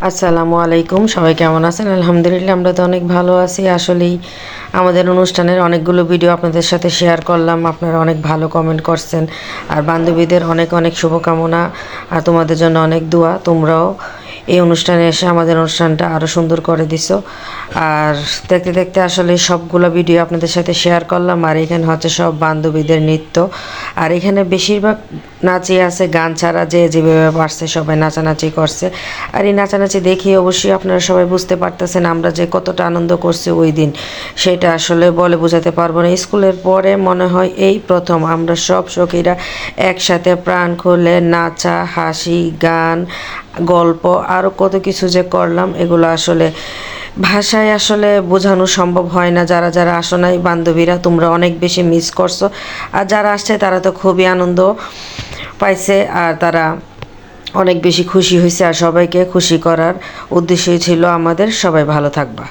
আসসালামু আলাইকুম, সবাই কেমন আছেন? আলহামদুলিল্লাহ, আমরা তো অনেক ভালো আছি। আসলেই আমাদের অনুষ্ঠানের অনেকগুলো ভিডিও আপনাদের সাথে শেয়ার করলাম। আপনারা অনেক ভালো কমেন্ট করছেন, আর বান্ধবীদের অনেক অনেক শুভকামনা, আর তোমাদের জন্য অনেক দোয়া। তোমরাও এই অনুষ্ঠানে এসে আমাদের অনুষ্ঠানটা আরও সুন্দর করে দিছো। আর দেখতে দেখতে আসলে সবগুলো ভিডিও আপনাদের সাথে শেয়ার করলাম। আর এখানে হচ্ছে সব বান্ধবীদের নৃত্য, আর এখানে বেশিরভাগ নাচই আছে, গান ছাড়া যে যেভাবে পারছে সবাই নাচানাচি করছে। আর এই নাচানাচি দেখে অবশ্যই আপনারা সবাই বুঝতে পারতেছেন আমরা যে কতটা আনন্দ করছি ওই দিন, সেটা আসলে বলে বোঝাতে পারবো না। স্কুলের পরে মনে হয় এই প্রথম আমরা সব সখীরা একসাথে প্রাণ খুলে নাচা, হাসি, গান, গল্প আরও কত কিছু যে করলাম, এগুলো আসলে ভাষায় আসলে বোঝানো সম্ভব হয় না। যারা যারা আসো নাই বান্ধবীরা, তোমরা অনেক বেশি মিস করছো, আর যারা আসছে তারা তো খুবই আনন্দ পাইছে, আর তারা অনেক বেশি খুশি হয়েছে। আর সবাইকে খুশি করার উদ্দেশ্যই ছিল আমাদের। সবাই ভালো থাকবা।